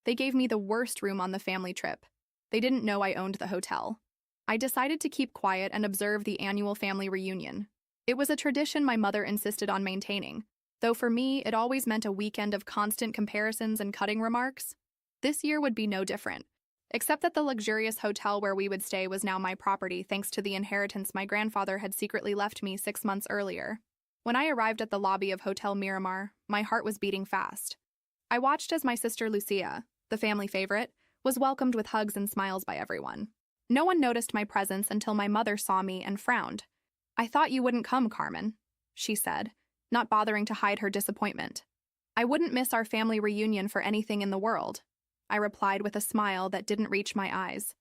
They gave me the worst room on the family trip. They didn't know I owned the hotel. I decided to keep quiet and observe the annual family reunion. It was a tradition my mother insisted on maintaining, though for me, it always meant a weekend of constant comparisons and cutting remarks. This year would be no different, except that the luxurious hotel where we would stay was now my property thanks to the inheritance my grandfather had secretly left me 6 months earlier. When I arrived at the lobby of Hotel Miramar, my heart was beating fast. I watched as my sister Lucia, the family favorite, was welcomed with hugs and smiles by everyone. No one noticed my presence until my mother saw me and frowned. "I thought you wouldn't come, Carmen," she said, not bothering to hide her disappointment. "I wouldn't miss our family reunion for anything in the world," I replied with a smile that didn't reach my eyes.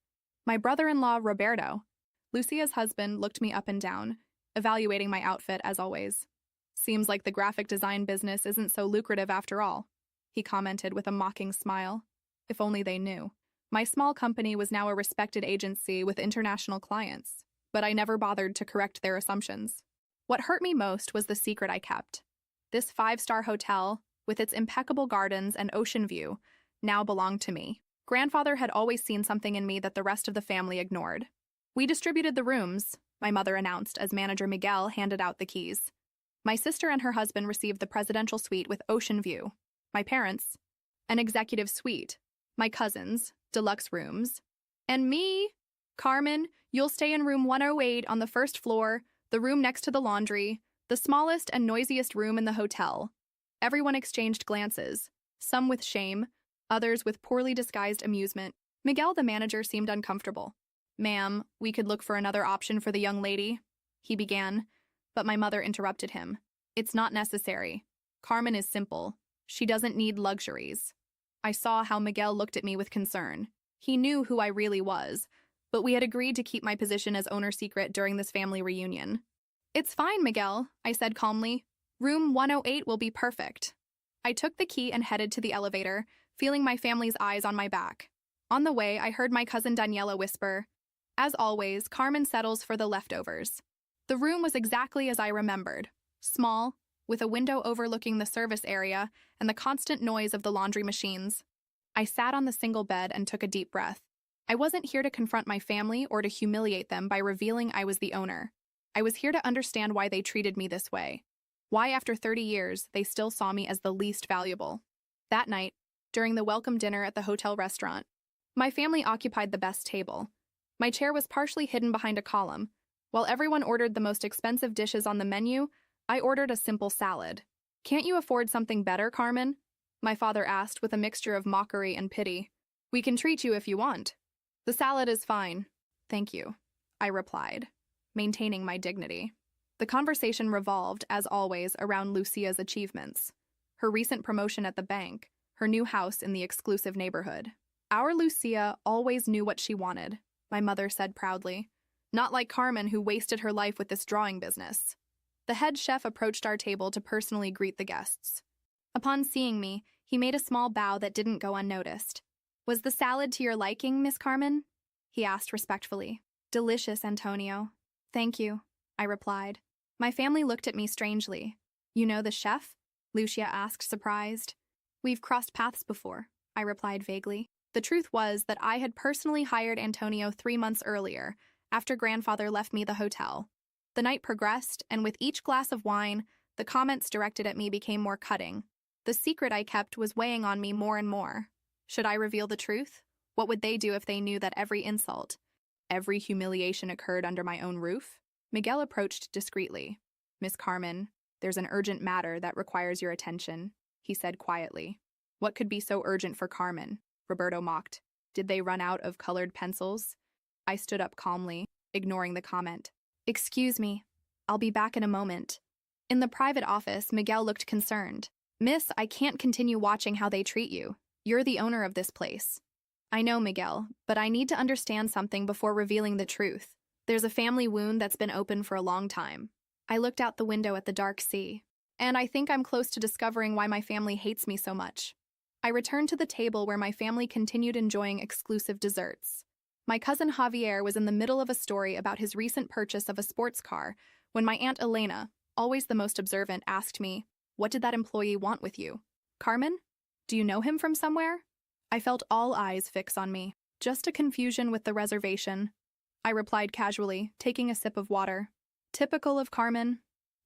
My brother-in-law, Roberto, Lucia's husband, looked me up and down, evaluating my outfit as always. "Seems like the graphic design business isn't so lucrative after all," he commented with a mocking smile. If only they knew. My small company was now a respected agency with international clients, but I never bothered to correct their assumptions. What hurt me most was the secret I kept. This 5-star hotel, with its impeccable gardens and ocean view, now belonged to me. Grandfather had always seen something in me that the rest of the family ignored. "We distributed the rooms," my mother announced as manager Miguel handed out the keys. My sister and her husband received the presidential suite with ocean view. My parents, an executive suite. My cousins, deluxe rooms. And me, Carmen, you'll stay in room 108 on the first floor, the room next to the laundry, the smallest and noisiest room in the hotel. Everyone exchanged glances, some with shame, others with poorly disguised amusement. Miguel, the manager, seemed uncomfortable. "Ma'am, we could look for another option for the young lady," he began, but my mother interrupted him. "It's not necessary. Carmen is simple. She doesn't need luxuries." I saw how Miguel looked at me with concern. He knew who I really was, but we had agreed to keep my position as owner secret during this family reunion. "It's fine, Miguel," I said calmly. "Room 108 will be perfect." I took the key and headed to the elevator, feeling my family's eyes on my back. On the way, I heard my cousin Daniela whisper, "As always, Carmen settles for the leftovers." The room was exactly as I remembered. Small, with a window overlooking the service area and the constant noise of the laundry machines. I sat on the single bed and took a deep breath. I wasn't here to confront my family or to humiliate them by revealing I was the owner. I was here to understand why they treated me this way. Why, after 30 years, they still saw me as the least valuable. That night, during the welcome dinner at the hotel restaurant, my family occupied the best table. My chair was partially hidden behind a column. While everyone ordered the most expensive dishes on the menu, I ordered a simple salad. "Can't you afford something better, Carmen?" my father asked with a mixture of mockery and pity. "We can treat you if you want." "The salad is fine. Thank you," I replied, maintaining my dignity. The conversation revolved, as always, around Lucia's achievements. Her recent promotion at the bank, her new house in the exclusive neighborhood. "Our Lucia always knew what she wanted," my mother said proudly. "Not like Carmen, who wasted her life with this drawing business." The head chef approached our table to personally greet the guests. Upon seeing me, he made a small bow that didn't go unnoticed. "Was the salad to your liking, Miss Carmen?" he asked respectfully. "Delicious, Antonio." "Thank you," I replied. My family looked at me strangely. "You know the chef?" Lucia asked, surprised. "We've crossed paths before," I replied vaguely. The truth was that I had personally hired Antonio 3 months earlier, after grandfather left me the hotel. The night progressed, and with each glass of wine, the comments directed at me became more cutting. The secret I kept was weighing on me more and more. Should I reveal the truth? What would they do if they knew that every insult, every humiliation occurred under my own roof? Miguel approached discreetly. "Miss Carmen, there's an urgent matter that requires your attention," he said quietly. "What could be so urgent for Carmen?" Roberto mocked. "Did they run out of colored pencils?" I stood up calmly, ignoring the comment. "Excuse me. I'll be back in a moment." In the private office, Miguel looked concerned. "Miss, I can't continue watching how they treat you. You're the owner of this place." "I know, Miguel, but I need to understand something before revealing the truth. There's a family wound that's been open for a long time." I looked out the window at the dark sea, and I think I'm close to discovering why my family hates me so much. I returned to the table where my family continued enjoying exclusive desserts. My cousin Javier was in the middle of a story about his recent purchase of a sports car when my Aunt Elena, always the most observant, asked me, "What did that employee want with you? Carmen? Do you know him from somewhere?" I felt all eyes fix on me. Just a confusion with the reservation, I replied casually, taking a sip of water. Typical of Carmen,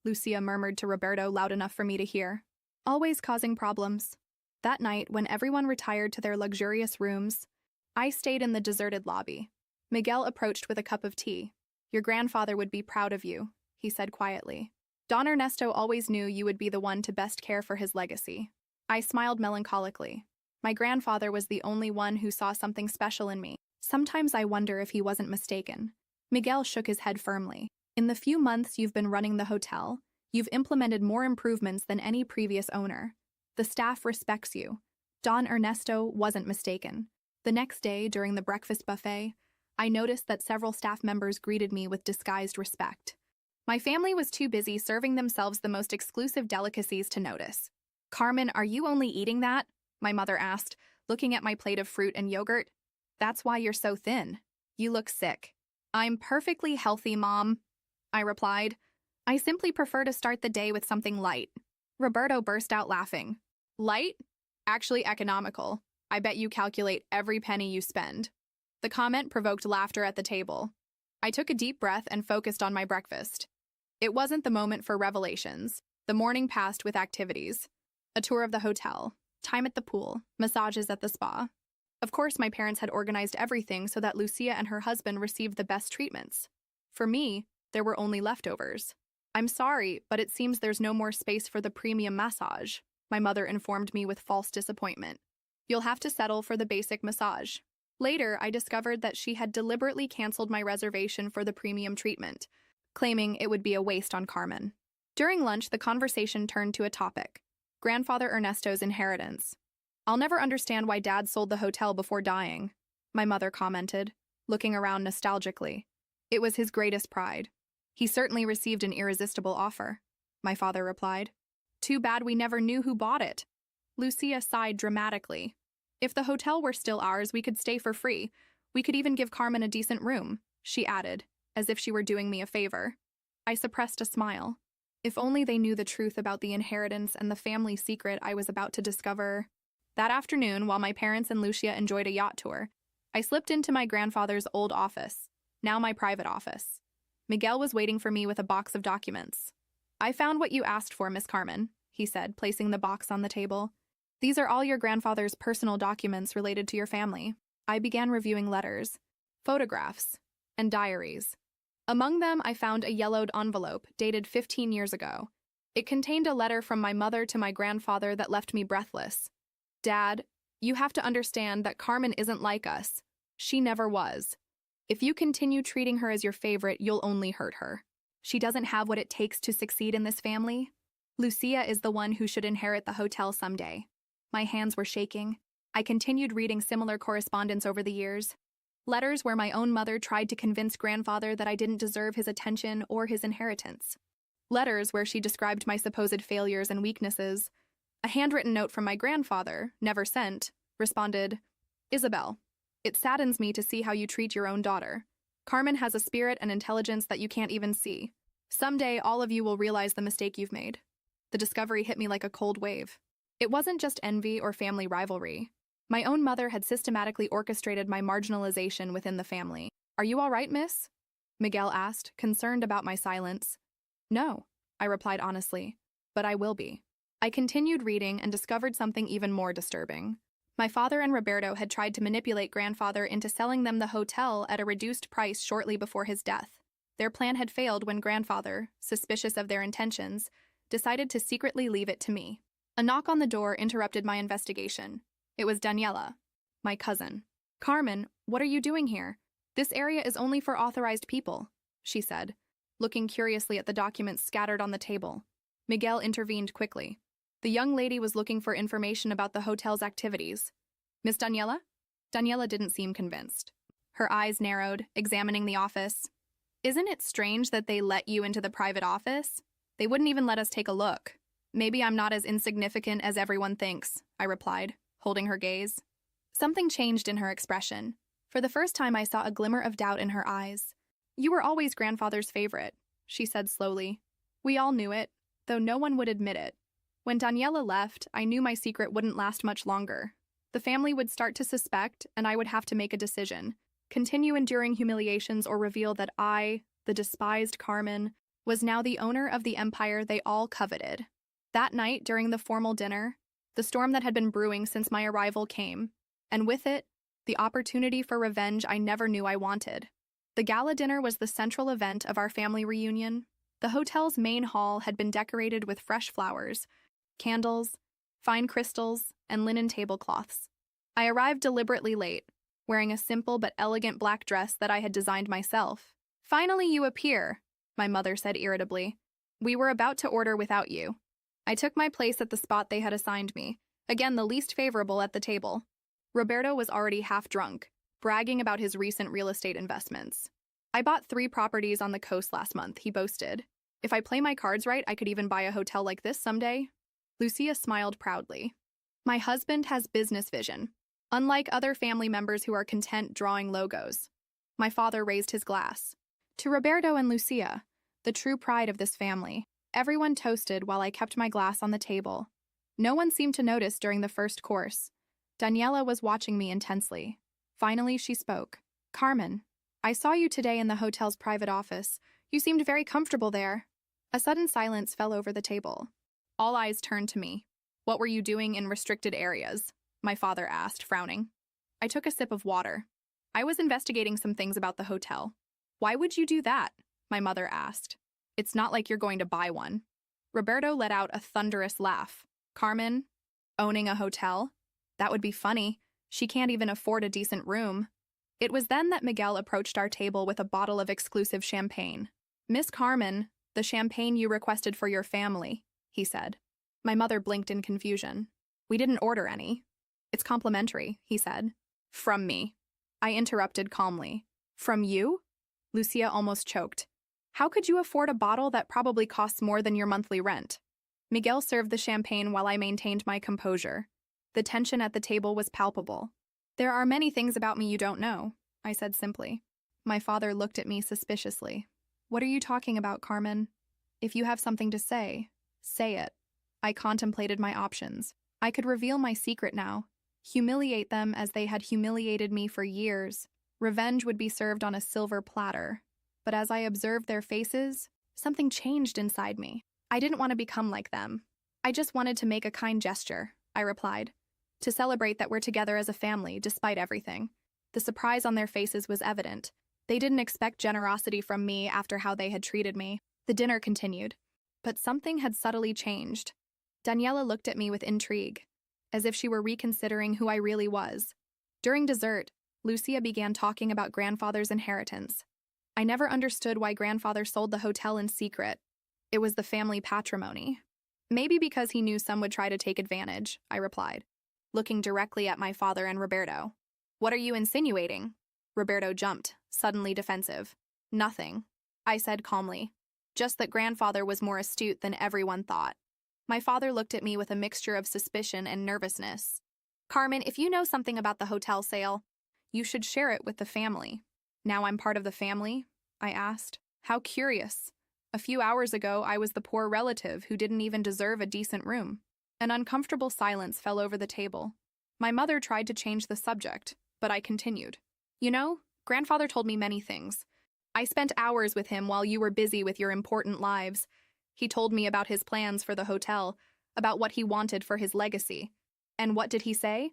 Lucia murmured to Roberto loud enough for me to hear. Always causing problems. That night, when everyone retired to their luxurious rooms, I stayed in the deserted lobby. Miguel approached with a cup of tea. Your grandfather would be proud of you, he said quietly. Don Ernesto always knew you would be the one to best care for his legacy. I smiled melancholically. My grandfather was the only one who saw something special in me. Sometimes I wonder if he wasn't mistaken. Miguel shook his head firmly. In the few months you've been running the hotel, you've implemented more improvements than any previous owner. The staff respects you. Don Ernesto wasn't mistaken. The next day, during the breakfast buffet, I noticed that several staff members greeted me with disguised respect. My family was too busy serving themselves the most exclusive delicacies to notice. Carmen, are you only eating that? My mother asked, looking at my plate of fruit and yogurt. That's why you're so thin. You look sick. I'm perfectly healthy, Mom, I replied. I simply prefer to start the day with something light. Roberto burst out laughing. Light? Actually economical. I bet you calculate every penny you spend. The comment provoked laughter at the table. I took a deep breath and focused on my breakfast. It wasn't the moment for revelations. The morning passed with activities. A tour of the hotel, time at the pool, massages at the spa. Of course, my parents had organized everything so that Lucia and her husband received the best treatments. For me, there were only leftovers. I'm sorry, but it seems there's no more space for the premium massage, my mother informed me with false disappointment. You'll have to settle for the basic massage. Later, I discovered that she had deliberately canceled my reservation for the premium treatment, claiming it would be a waste on Carmen. During lunch, the conversation turned to a topic: Grandfather Ernesto's inheritance. I'll never understand why Dad sold the hotel before dying, my mother commented, looking around nostalgically. It was his greatest pride. He certainly received an irresistible offer, my father replied. Too bad we never knew who bought it. Lucia sighed dramatically. If the hotel were still ours, we could stay for free. We could even give Carmen a decent room, she added, as if she were doing me a favor. I suppressed a smile. If only they knew the truth about the inheritance and the family secret I was about to discover. That afternoon, while my parents and Lucia enjoyed a yacht tour, I slipped into my grandfather's old office, now my private office. Miguel was waiting for me with a box of documents. I found what you asked for, Miss Carmen, he said, placing the box on the table. These are all your grandfather's personal documents related to your family. I began reviewing letters, photographs, and diaries. Among them, I found a yellowed envelope dated 15 years ago. It contained a letter from my mother to my grandfather that left me breathless. Dad, you have to understand that Carmen isn't like us. She never was. If you continue treating her as your favorite, you'll only hurt her. She doesn't have what it takes to succeed in this family. Lucia is the one who should inherit the hotel someday. My hands were shaking. I continued reading similar correspondence over the years. Letters where my own mother tried to convince grandfather that I didn't deserve his attention or his inheritance. Letters where she described my supposed failures and weaknesses. A handwritten note from my grandfather, never sent, responded, Isabel, it saddens me to see how you treat your own daughter. Carmen has a spirit and intelligence that you can't even see. Someday, all of you will realize the mistake you've made. The discovery hit me like a cold wave. It wasn't just envy or family rivalry. My own mother had systematically orchestrated my marginalization within the family. Are you all right, miss? Miguel asked, concerned about my silence. No, I replied honestly, but I will be. I continued reading and discovered something even more disturbing. My father and Roberto had tried to manipulate grandfather into selling them the hotel at a reduced price shortly before his death. Their plan had failed when grandfather, suspicious of their intentions, decided to secretly leave it to me. A knock on the door interrupted my investigation. It was Daniela, my cousin. Carmen, what are you doing here? This area is only for authorized people, she said, looking curiously at the documents scattered on the table. Miguel intervened quickly. The young lady was looking for information about the hotel's activities. Miss Daniela? Daniela didn't seem convinced. Her eyes narrowed, examining the office. Isn't it strange that they let you into the private office? They wouldn't even let us take a look. Maybe I'm not as insignificant as everyone thinks, I replied, holding her gaze. Something changed in her expression. For the first time, I saw a glimmer of doubt in her eyes. You were always grandfather's favorite, she said slowly. We all knew it, though no one would admit it. When Daniela left, I knew my secret wouldn't last much longer. The family would start to suspect, and I would have to make a decision: continue enduring humiliations or reveal that I, the despised Carmen, was now the owner of the empire they all coveted. That night, during the formal dinner, the storm that had been brewing since my arrival came, and with it, the opportunity for revenge I never knew I wanted. The gala dinner was the central event of our family reunion. The hotel's main hall had been decorated with fresh flowers, candles, fine crystals, and linen tablecloths. I arrived deliberately late, wearing a simple but elegant black dress that I had designed myself. "Finally you appear," my mother said irritably. "We were about to order without you." I took my place at the spot they had assigned me, again the least favorable at the table. Roberto was already half drunk, bragging about his recent real estate investments. "I bought 3 properties on the coast last month," he boasted. "If I play my cards right, I could even buy a hotel like this someday." Lucia smiled proudly. "My husband has business vision, unlike other family members who are content drawing logos." My father raised his glass. "To Roberto and Lucia, the true pride of this family." Everyone toasted while I kept my glass on the table. No one seemed to notice during the first course. Daniela was watching me intensely. Finally, she spoke. "Carmen, I saw you today in the hotel's private office. You seemed very comfortable there." A sudden silence fell over the table. All eyes turned to me. "What were you doing in restricted areas?" my father asked, frowning. I took a sip of water. "I was investigating some things about the hotel." "Why would you do that?" my mother asked. "It's not like you're going to buy one." Roberto let out a thunderous laugh. "Carmen, owning a hotel? That would be funny. She can't even afford a decent room." It was then that Miguel approached our table with a bottle of exclusive champagne. "Miss Carmen, the champagne you requested for your family," he said. My mother blinked in confusion. "We didn't order any." "It's complimentary," he said. "From me." I interrupted calmly. "From you?" Lucia almost choked. "How could you afford a bottle that probably costs more than your monthly rent?" Miguel served the champagne while I maintained my composure. The tension at the table was palpable. "There are many things about me you don't know," I said simply. My father looked at me suspiciously. "What are you talking about, Carmen? If you have something to say, say it." I contemplated my options. I could reveal my secret now, humiliate them as they had humiliated me for years. Revenge would be served on a silver platter. But as I observed their faces, something changed inside me. I didn't want to become like them. "I just wanted to make a kind gesture," I replied, "to celebrate that we're together as a family, despite everything." The surprise on their faces was evident. They didn't expect generosity from me after how they had treated me. The dinner continued. But something had subtly changed. Daniela looked at me with intrigue, as if she were reconsidering who I really was. During dessert, Lucia began talking about grandfather's inheritance. I never understood why grandfather sold the hotel in secret. It was the family patrimony. "Maybe because he knew some would try to take advantage," I replied, looking directly at my father and Roberto. "What are you insinuating?" Roberto jumped, suddenly defensive. "Nothing," I said calmly. "Just that grandfather was more astute than everyone thought." My father looked at me with a mixture of suspicion and nervousness. "Carmen, if you know something about the hotel sale, you should share it with the family." "Now I'm part of the family?" I asked. How curious. A few hours ago, I was the poor relative who didn't even deserve a decent room. An uncomfortable silence fell over the table. My mother tried to change the subject, but I continued. "You know, grandfather told me many things. I spent hours with him while you were busy with your important lives. He told me about his plans for the hotel, about what he wanted for his legacy." "And what did he say?"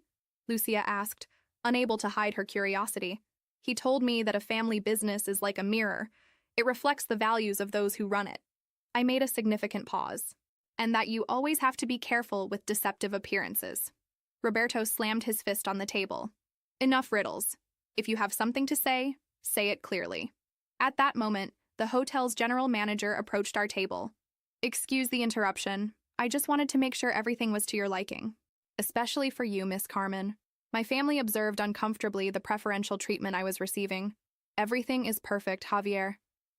Lucia asked, unable to hide her curiosity. "He told me that a family business is like a mirror. It reflects the values of those who run it." I made a significant pause. "And that you always have to be careful with deceptive appearances." Roberto slammed his fist on the table. "Enough riddles. If you have something to say it clearly." At that moment, the hotel's general manager approached our table. "Excuse the interruption. I just wanted to make sure everything was to your liking. Especially for you, Miss Carmen." My family observed uncomfortably the preferential treatment I was receiving. "Everything is perfect, Javier."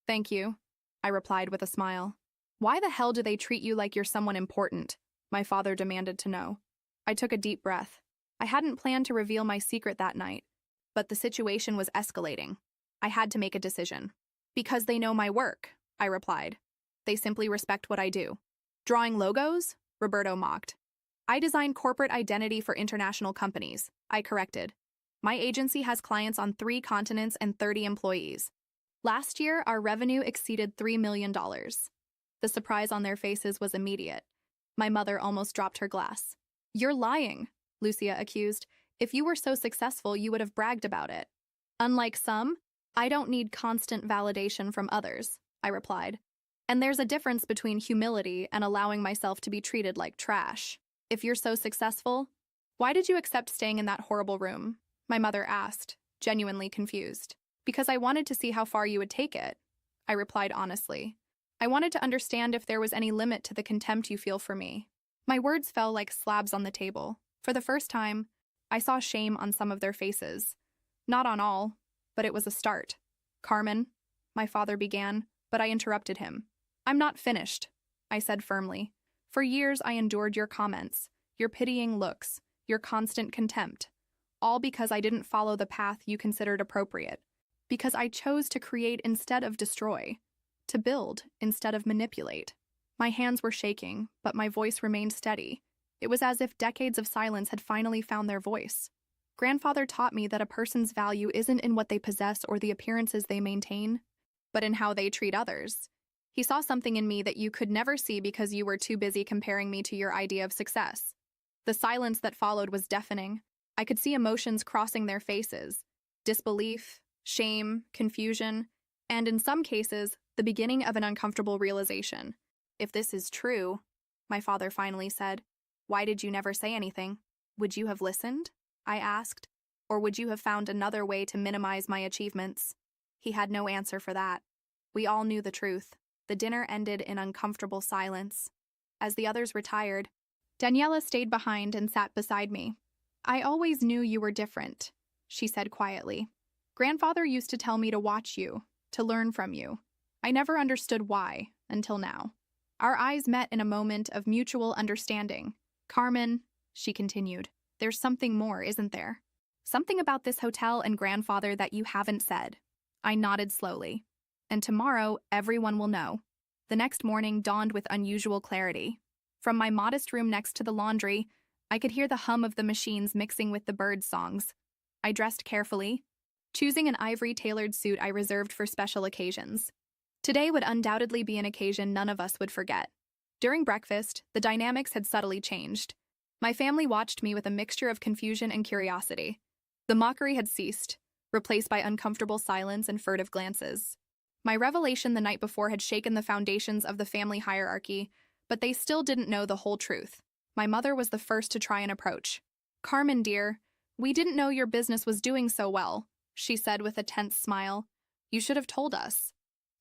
"Thank you," I replied with a smile. "Why the hell do they treat you like you're someone important?" my father demanded to know. I took a deep breath. I hadn't planned to reveal my secret that night, but the situation was escalating. I had to make a decision. "Because they know my work," I replied. "They simply respect what I do." "Drawing logos?" Roberto mocked. I design corporate identity for international companies, I corrected. My agency has clients on 3 continents and 30 employees. Last year, our revenue exceeded $3 million. The surprise on their faces was immediate. My mother almost dropped her glass. You're lying, Lucia accused. If you were so successful, you would have bragged about it. Unlike some, I don't need constant validation from others, I replied. And there's a difference between humility and allowing myself to be treated like trash. If you're so successful, why did you accept staying in that horrible room? My mother asked, genuinely confused. Because I wanted to see how far you would take it, I replied honestly. I wanted to understand if there was any limit to the contempt you feel for me. My words fell like slabs on the table. For the first time, I saw shame on some of their faces. Not on all, but it was a start. Carmen, my father began, but I interrupted him. I'm not finished, I said firmly. For years I endured your comments, your pitying looks, your constant contempt, all because I didn't follow the path you considered appropriate, because I chose to create instead of destroy, to build instead of manipulate. My hands were shaking, but my voice remained steady. It was as if decades of silence had finally found their voice. Grandfather taught me that a person's value isn't in what they possess or the appearances they maintain, but in how they treat others. He saw something in me that you could never see because you were too busy comparing me to your idea of success. The silence that followed was deafening. I could see emotions crossing their faces: disbelief, shame, confusion, and in some cases, the beginning of an uncomfortable realization. If this is true, my father finally said, why did you never say anything? Would you have listened? I asked. Or would you have found another way to minimize my achievements? He had no answer for that. We all knew the truth. The dinner ended in uncomfortable silence. As the others retired, Daniela stayed behind and sat beside me. I always knew you were different, she said quietly. Grandfather used to tell me to watch you, to learn from you. I never understood why, until now. Our eyes met in a moment of mutual understanding. Carmen, she continued, there's something more, isn't there? Something about this hotel and grandfather that you haven't said. I nodded slowly. And tomorrow, everyone will know. The next morning dawned with unusual clarity. From my modest room next to the laundry, I could hear the hum of the machines mixing with the birds' songs. I dressed carefully, choosing an ivory-tailored suit I reserved for special occasions. Today would undoubtedly be an occasion none of us would forget. During breakfast, the dynamics had subtly changed. My family watched me with a mixture of confusion and curiosity. The mockery had ceased, replaced by uncomfortable silence and furtive glances. My revelation the night before had shaken the foundations of the family hierarchy, but they still didn't know the whole truth. My mother was the first to try an approach. Carmen, dear, we didn't know your business was doing so well, she said with a tense smile. You should have told us.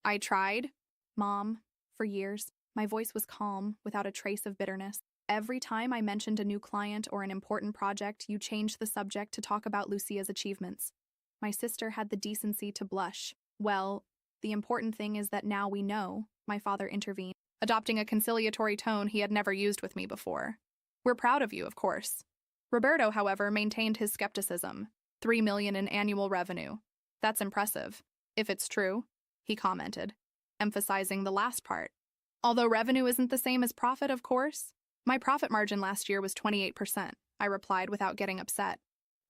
I tried, Mom, for years. My voice was calm, without a trace of bitterness. Every time I mentioned a new client or an important project, you changed the subject to talk about Lucia's achievements. My sister had the decency to blush. Well, the important thing is that now we know, my father intervened, adopting a conciliatory tone he had never used with me before. We're proud of you, of course. Roberto, however, maintained his skepticism. $3 million in annual revenue. That's impressive. If it's true, he commented, emphasizing the last part. Although revenue isn't the same as profit, of course. My profit margin last year was 28%, I replied without getting upset.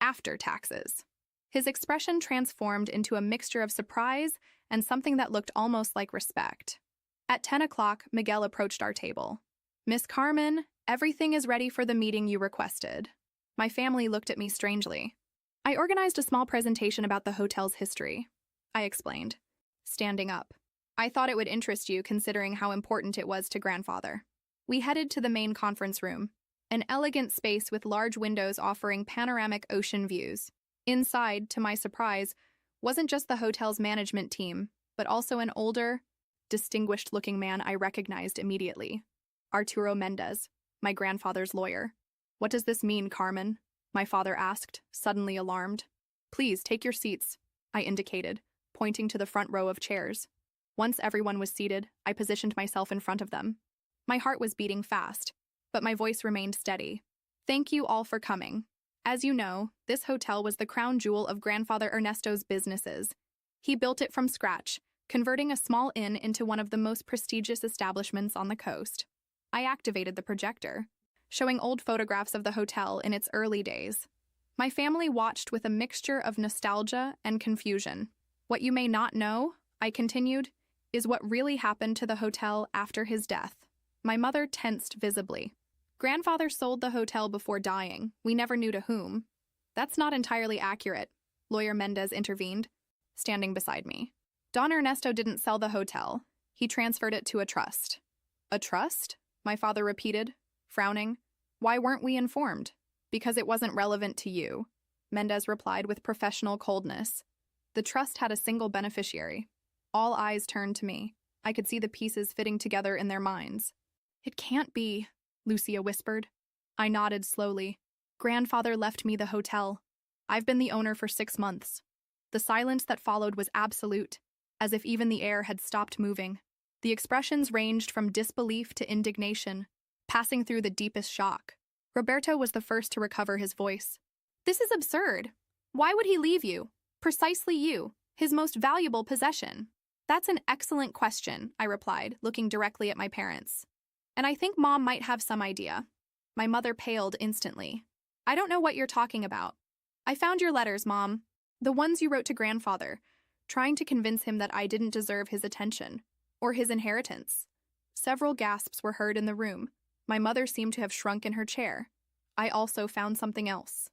After taxes. His expression transformed into a mixture of surprise and something that looked almost like respect. At 10 o'clock, Miguel approached our table. Miss Carmen, everything is ready for the meeting you requested. My family looked at me strangely. I organized a small presentation about the hotel's history, I explained, standing up. I thought it would interest you considering how important it was to grandfather. We headed to the main conference room, an elegant space with large windows offering panoramic ocean views. Inside, to my surprise, wasn't just the hotel's management team, but also an older, distinguished-looking man I recognized immediately. Arturo Mendez, my grandfather's lawyer. What does this mean, Carmen? My father asked, suddenly alarmed. Please, take your seats, I indicated, pointing to the front row of chairs. Once everyone was seated, I positioned myself in front of them. My heart was beating fast, but my voice remained steady. Thank you all for coming. As you know, this hotel was the crown jewel of Grandfather Ernesto's businesses. He built it from scratch, converting a small inn into one of the most prestigious establishments on the coast. I activated the projector, showing old photographs of the hotel in its early days. My family watched with a mixture of nostalgia and confusion. What you may not know, I continued, is what really happened to the hotel after his death. My mother tensed visibly. Grandfather sold the hotel before dying. We never knew to whom. That's not entirely accurate, Lawyer Mendez intervened, standing beside me. Don Ernesto didn't sell the hotel. He transferred it to a trust. A trust? My father repeated, frowning. Why weren't we informed? Because it wasn't relevant to you, Mendez replied with professional coldness. The trust had a single beneficiary. All eyes turned to me. I could see the pieces fitting together in their minds. It can't be, Lucia whispered. I nodded slowly. Grandfather left me the hotel. I've been the owner for 6 months. The silence that followed was absolute, as if even the air had stopped moving. The expressions ranged from disbelief to indignation, passing through the deepest shock. Roberto was the first to recover his voice. This is absurd. Why would he leave you? Precisely you, his most valuable possession. That's an excellent question, I replied, looking directly at my parents. And I think Mom might have some idea. My mother paled instantly. I don't know what you're talking about. I found your letters, Mom. The ones you wrote to Grandfather, trying to convince him that I didn't deserve his attention, or his inheritance. Several gasps were heard in the room. My mother seemed to have shrunk in her chair. I also found something else.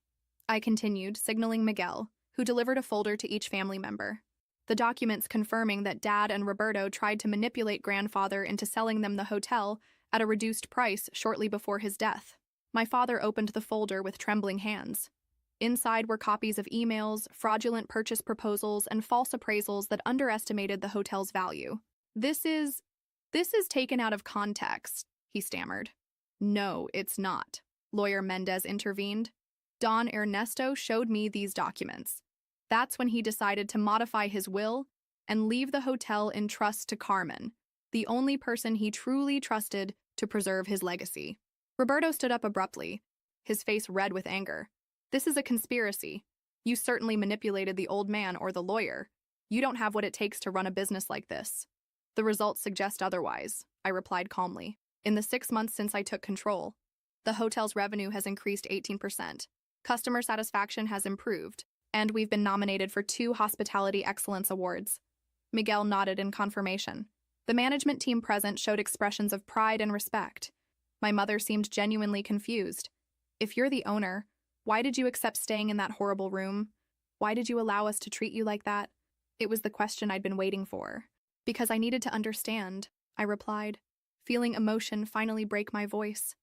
I continued, signaling Miguel, who delivered a folder to each family member. The documents confirming that Dad and Roberto tried to manipulate Grandfather into selling them the hotel at a reduced price shortly before his death. My father opened the folder with trembling hands. Inside were copies of emails, fraudulent purchase proposals, and false appraisals that underestimated the hotel's value. This is taken out of context, he stammered. No, it's not, Lawyer Mendez intervened. Don Ernesto showed me these documents. That's when he decided to modify his will and leave the hotel in trust to Carmen, the only person he truly trusted to preserve his legacy. Roberto stood up abruptly, his face red with anger. This is a conspiracy. You certainly manipulated the old man or the lawyer. You don't have what it takes to run a business like this. The results suggest otherwise, I replied calmly. In the 6 months since I took control, the hotel's revenue has increased 18%. Customer satisfaction has improved, and we've been nominated for 2 Hospitality Excellence Awards. Miguel nodded in confirmation. The management team present showed expressions of pride and respect. My mother seemed genuinely confused. If you're the owner, why did you accept staying in that horrible room? Why did you allow us to treat you like that? It was the question I'd been waiting for. Because I needed to understand, I replied, feeling emotion finally break my voice.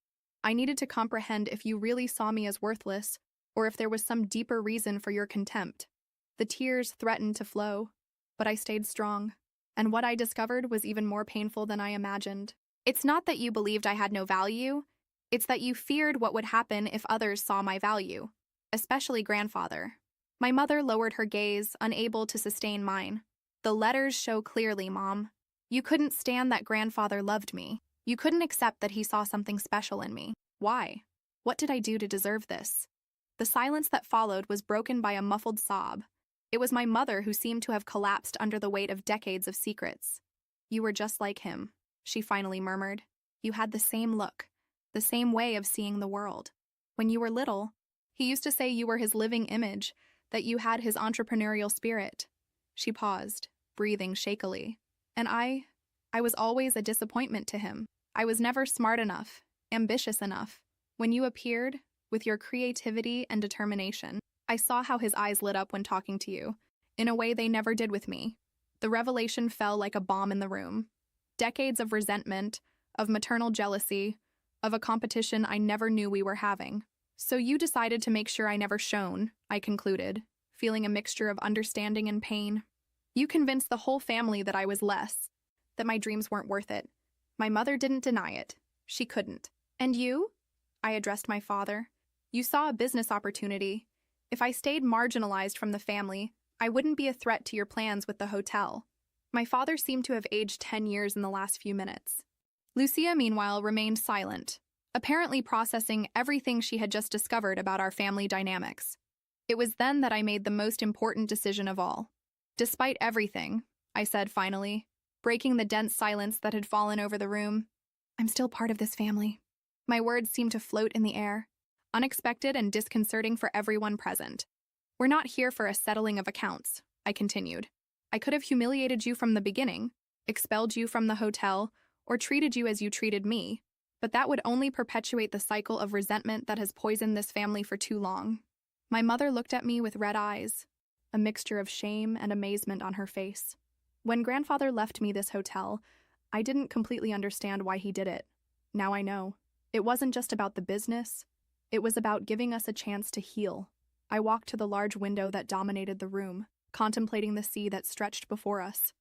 I needed to comprehend if you really saw me as worthless, or if there was some deeper reason for your contempt. The tears threatened to flow, but I stayed strong. And what I discovered was even more painful than I imagined. It's not that you believed I had no value, it's that you feared what would happen if others saw my value, especially Grandfather. My mother lowered her gaze, unable to sustain mine. The letters show clearly, Mom. You couldn't stand that Grandfather loved me. You couldn't accept that he saw something special in me. Why? What did I do to deserve this? The silence that followed was broken by a muffled sob. It was my mother who seemed to have collapsed under the weight of decades of secrets. You were just like him, she finally murmured. You had the same look, the same way of seeing the world. When you were little, he used to say you were his living image, that you had his entrepreneurial spirit. She paused, breathing shakily. And I was always a disappointment to him. I was never smart enough, ambitious enough. When you appeared, with your creativity and determination, I saw how his eyes lit up when talking to you, in a way they never did with me. The revelation fell like a bomb in the room. Decades of resentment, of maternal jealousy, of a competition I never knew we were having. So you decided to make sure I never shone, I concluded, feeling a mixture of understanding and pain. You convinced the whole family that I was less, that my dreams weren't worth it. My mother didn't deny it. She couldn't. And you? I addressed my father. You saw a business opportunity. If I stayed marginalized from the family, I wouldn't be a threat to your plans with the hotel. My father seemed to have aged 10 years in the last few minutes. Lucia, meanwhile, remained silent, apparently processing everything she had just discovered about our family dynamics. It was then that I made the most important decision of all. Despite everything, I said finally, breaking the dense silence that had fallen over the room, I'm still part of this family. My words seemed to float in the air, unexpected and disconcerting for everyone present. We're not here for a settling of accounts, I continued. I could have humiliated you from the beginning, expelled you from the hotel, or treated you as you treated me, but that would only perpetuate the cycle of resentment that has poisoned this family for too long. My mother looked at me with red eyes, a mixture of shame and amazement on her face. When grandfather left me this hotel, I didn't completely understand why he did it. Now I know. It wasn't just about the business. It was about giving us a chance to heal. I walked to the large window that dominated the room, contemplating the sea that stretched before us.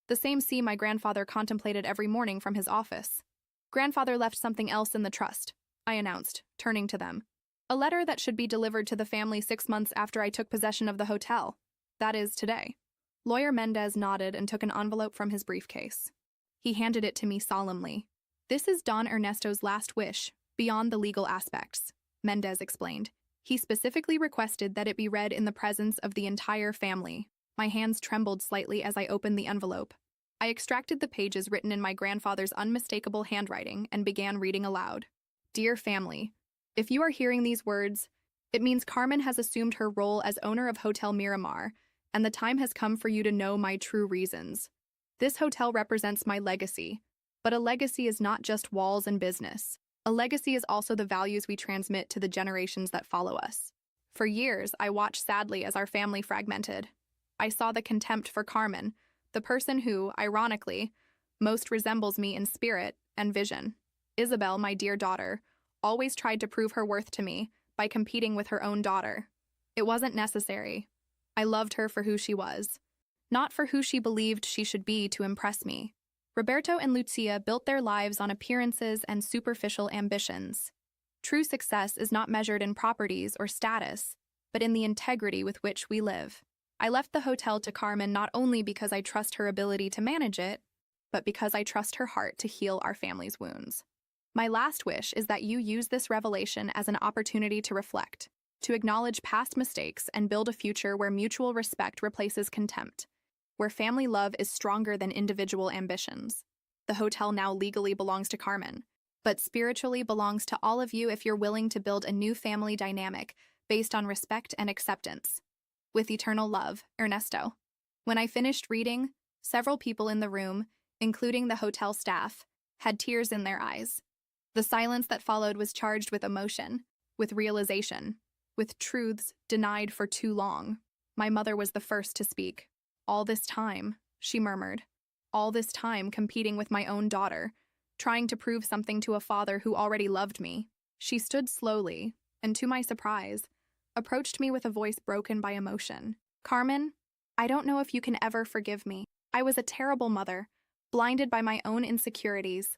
The same sea my grandfather contemplated every morning from his office. Grandfather left something else in the trust, I announced, turning to them. A letter that should be delivered to the family 6 months after I took possession of the hotel. That is, today. Lawyer Mendez nodded and took an envelope from his briefcase. He handed it to me solemnly. This is Don Ernesto's last wish, beyond the legal aspects, Mendez explained. He specifically requested that it be read in the presence of the entire family. My hands trembled slightly as I opened the envelope. I extracted the pages written in my grandfather's unmistakable handwriting and began reading aloud. Dear family, if you are hearing these words, it means Carmen has assumed her role as owner of Hotel Miramar, and the time has come for you to know my true reasons. This hotel represents my legacy, but a legacy is not just walls and business. A legacy is also the values we transmit to the generations that follow us. For years, I watched sadly as our family fragmented. I saw the contempt for Carmen, the person who, ironically, most resembles me in spirit and vision. Isabel, my dear daughter, always tried to prove her worth to me by competing with her own daughter. It wasn't necessary. I loved her for who she was, not for who she believed she should be to impress me. Roberto and Lucia built their lives on appearances and superficial ambitions. True success is not measured in properties or status, but in the integrity with which we live. I left the hotel to Carmen not only because I trust her ability to manage it, but because I trust her heart to heal our family's wounds. My last wish is that you use this revelation as an opportunity to reflect, to acknowledge past mistakes and build a future where mutual respect replaces contempt, where family love is stronger than individual ambitions. The hotel now legally belongs to Carmen, but spiritually belongs to all of you if you're willing to build a new family dynamic based on respect and acceptance. With eternal love, Ernesto. When I finished reading, several people in the room, including the hotel staff, had tears in their eyes. The silence that followed was charged with emotion, with realization, with truths denied for too long. My mother was the first to speak. All this time, she murmured. All this time competing with my own daughter, trying to prove something to a father who already loved me. She stood slowly, and to my surprise, approached me with a voice broken by emotion. Carmen, I don't know if you can ever forgive me. I was a terrible mother, blinded by my own insecurities.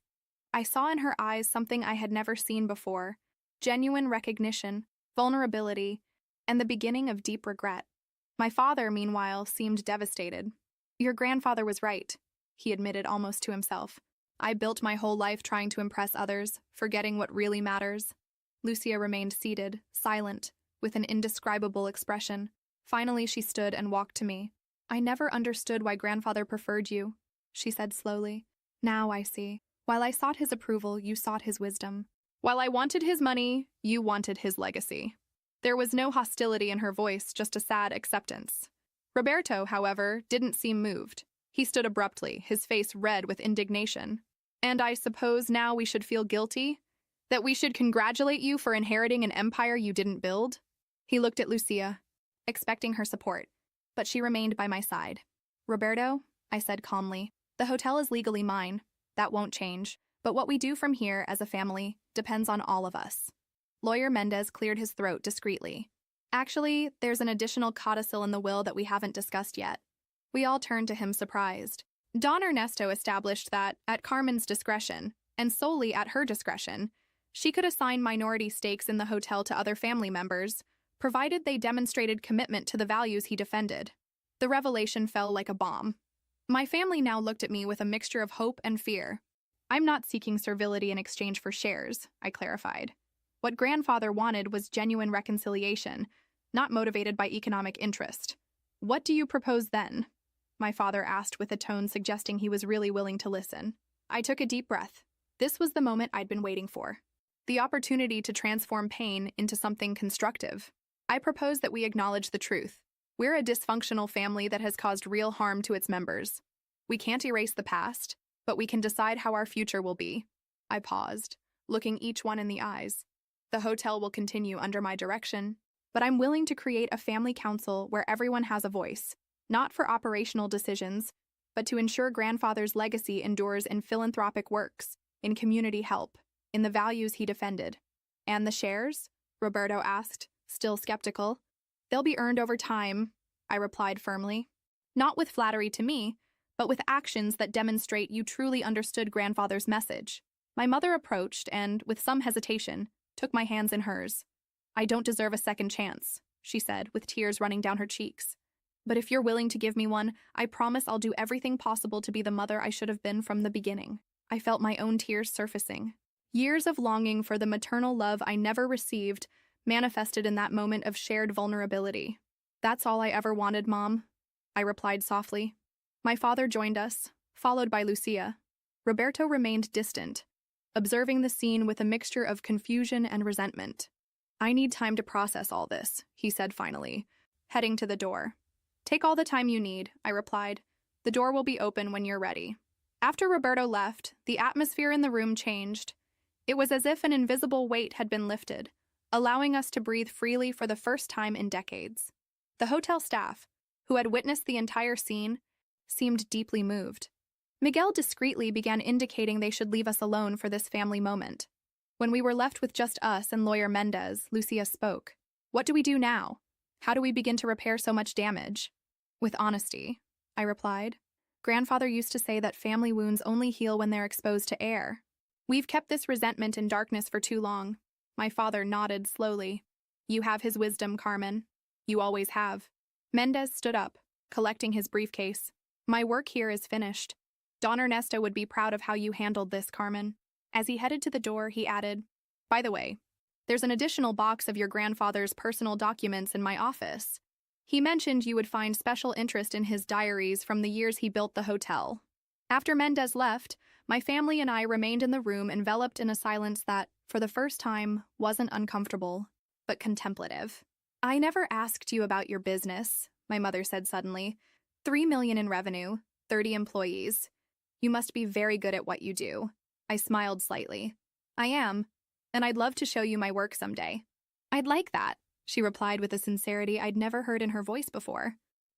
I saw in her eyes something I had never seen before, genuine recognition, vulnerability, and the beginning of deep regret. My father, meanwhile, seemed devastated. Your grandfather was right, he admitted almost to himself. I built my whole life trying to impress others, forgetting what really matters. Lucia remained seated, silent, with an indescribable expression. Finally, she stood and walked to me. I never understood why grandfather preferred you, she said slowly. Now I see. While I sought his approval, you sought his wisdom. While I wanted his money, you wanted his legacy. There was no hostility in her voice, just a sad acceptance. Roberto, however, didn't seem moved. He stood abruptly, his face red with indignation. And I suppose now we should feel guilty? That we should congratulate you for inheriting an empire you didn't build? He looked at Lucia, expecting her support, but she remained by my side. Roberto, I said calmly, the hotel is legally mine. That won't change. But what we do from here as a family depends on all of us. Lawyer Mendez cleared his throat discreetly. Actually, there's an additional codicil in the will that we haven't discussed yet. We all turned to him surprised. Don Ernesto established that, at Carmen's discretion, and solely at her discretion, she could assign minority stakes in the hotel to other family members, provided they demonstrated commitment to the values he defended. The revelation fell like a bomb. My family now looked at me with a mixture of hope and fear. I'm not seeking servility in exchange for shares, I clarified. What grandfather wanted was genuine reconciliation, not motivated by economic interest. What do you propose then? My father asked with a tone suggesting he was really willing to listen. I took a deep breath. This was the moment I'd been waiting for. the opportunity to transform pain into something constructive. I propose that we acknowledge the truth. We're a dysfunctional family that has caused real harm to its members. We can't erase the past, but we can decide how our future will be. I paused, looking each one in the eyes. The hotel will continue under my direction, but I'm willing to create a family council where everyone has a voice, not for operational decisions, but to ensure grandfather's legacy endures in philanthropic works, in community help, in the values he defended. And the shares? Roberto asked, still skeptical. They'll be earned over time, I replied firmly. Not with flattery to me, but with actions that demonstrate you truly understood grandfather's message. My mother approached and, with some hesitation, took my hands in hers. I don't deserve a second chance, she said, with tears running down her cheeks. But if you're willing to give me one, I promise I'll do everything possible to be the mother I should have been from the beginning. I felt my own tears surfacing. Years of longing for the maternal love I never received manifested in that moment of shared vulnerability. That's all I ever wanted, Mom, I replied softly. My father joined us, followed by Lucia. Roberto remained distant, observing the scene with a mixture of confusion and resentment. I need time to process all this, he said finally, heading to the door. Take all the time you need, I replied. The door will be open when you're ready. After Roberto left, the atmosphere in the room changed. It was as if an invisible weight had been lifted, allowing us to breathe freely for the first time in decades. The hotel staff, who had witnessed the entire scene, seemed deeply moved. Miguel discreetly began indicating they should leave us alone for this family moment. When we were left with just us and Lawyer Mendez, Lucia spoke. What do we do now? How do we begin to repair so much damage? With honesty, I replied. Grandfather used to say that family wounds only heal when they're exposed to air. We've kept this resentment in darkness for too long. My father nodded slowly. You have his wisdom, Carmen. You always have. Mendez stood up, collecting his briefcase. My work here is finished. Don Ernesto would be proud of how you handled this, Carmen. As he headed to the door, he added, By the way, there's an additional box of your grandfather's personal documents in my office. He mentioned you would find special interest in his diaries from the years he built the hotel. After Mendez left, my family and I remained in the room enveloped in a silence that, for the first time, wasn't uncomfortable, but contemplative. I never asked you about your business, my mother said suddenly. 3 million in revenue, 30 employees. You must be very good at what you do. I smiled slightly. I am, and I'd love to show you my work someday. I'd like that, she replied with a sincerity I'd never heard in her voice before.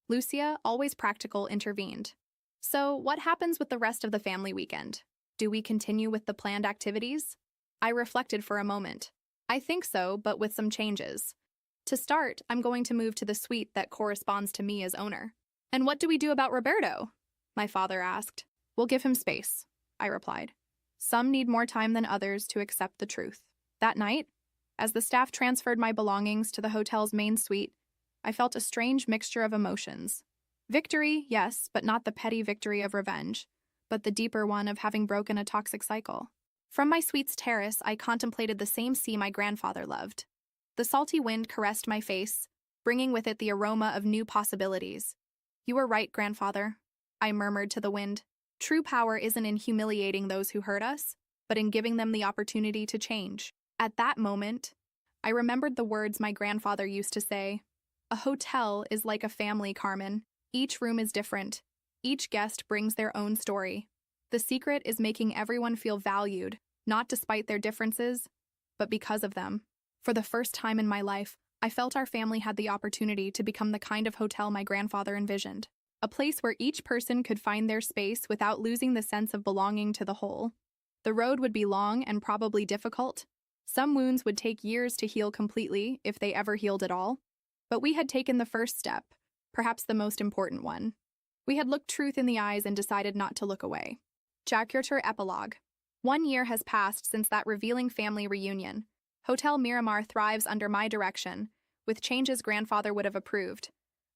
Lucia, always practical, intervened. So, what happens with the rest of the family weekend? Do we continue with the planned activities? I reflected for a moment. I think so, but with some changes. To start, I'm going to move to the suite that corresponds to me as owner. And what do we do about Roberto? My father asked. We'll give him space, I replied. Some need more time than others to accept the truth. That night, as the staff transferred my belongings to the hotel's main suite, I felt a strange mixture of emotions. Victory, yes, but not the petty victory of revenge, but the deeper one of having broken a toxic cycle. From my suite's terrace, I contemplated the same sea my grandfather loved. The salty wind caressed my face, bringing with it the aroma of new possibilities. You were right, grandfather, I murmured to the wind. True power isn't in humiliating those who hurt us, but in giving them the opportunity to change. At that moment, I remembered the words my grandfather used to say. A hotel is like a family, Carmen. Each room is different. Each guest brings their own story. The secret is making everyone feel valued, not despite their differences, but because of them. For the first time in my life, I felt our family had the opportunity to become the kind of hotel my grandfather envisioned. A place where each person could find their space without losing the sense of belonging to the whole. The road would be long and probably difficult. Some wounds would take years to heal completely, if they ever healed at all. But we had taken the first step, perhaps the most important one. We had looked truth in the eyes and decided not to look away. Jakarta Epilogue. 1 year has passed since that revealing family reunion. Hotel Miramar thrives under my direction, with changes grandfather would have approved.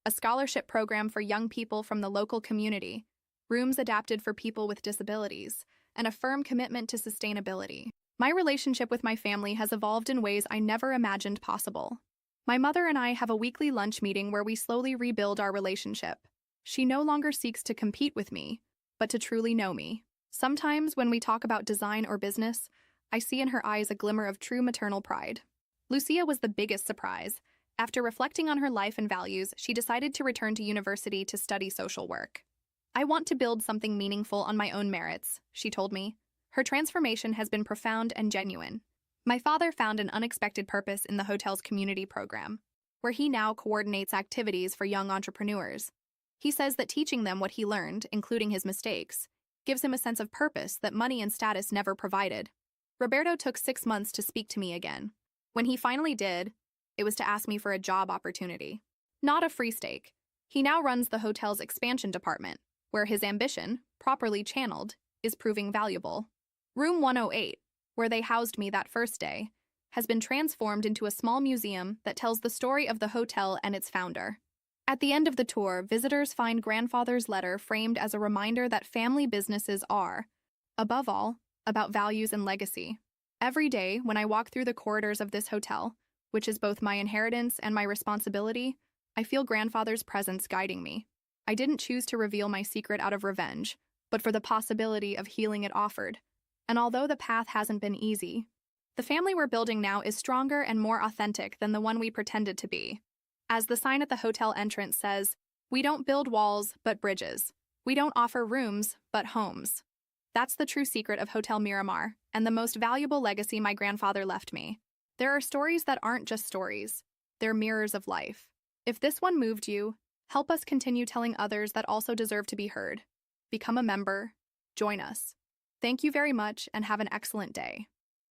A scholarship program for young people from the local community, rooms adapted for people with disabilities, and a firm commitment to sustainability. My relationship with my family has evolved in ways I never imagined possible. My mother and I have a weekly lunch meeting where we slowly rebuild our relationship. She no longer seeks to compete with me, but to truly know me. Sometimes when we talk about design or business, I see in her eyes a glimmer of true maternal pride. Lucia was the biggest surprise. After reflecting on her life and values, she decided to return to university to study social work. I want to build something meaningful on my own merits, she told me. Her transformation has been profound and genuine. My father found an unexpected purpose in the hotel's community program, where he now coordinates activities for young entrepreneurs. He says that teaching them what he learned, including his mistakes, gives him a sense of purpose that money and status never provided. Roberto took 6 months to speak to me again. When he finally did, it was to ask me for a job opportunity. Not a free steak. He now runs the hotel's expansion department, where his ambition, properly channeled, is proving valuable. Room 108, where they housed me that first day, has been transformed into a small museum that tells the story of the hotel and its founder. At the end of the tour, visitors find grandfather's letter framed as a reminder that family businesses are, above all, about values and legacy. Every day, when I walk through the corridors of this hotel, which is both my inheritance and my responsibility, I feel grandfather's presence guiding me. I didn't choose to reveal my secret out of revenge, but for the possibility of healing it offered. And although the path hasn't been easy, the family we're building now is stronger and more authentic than the one we pretended to be. As the sign at the hotel entrance says, we don't build walls, but bridges. We don't offer rooms, but homes. That's the true secret of Hotel Miramar, and the most valuable legacy my grandfather left me. There are stories that aren't just stories. They're mirrors of life. If this one moved you, help us continue telling others that also deserve to be heard. Become a member. Join us. Thank you very much and have an excellent day.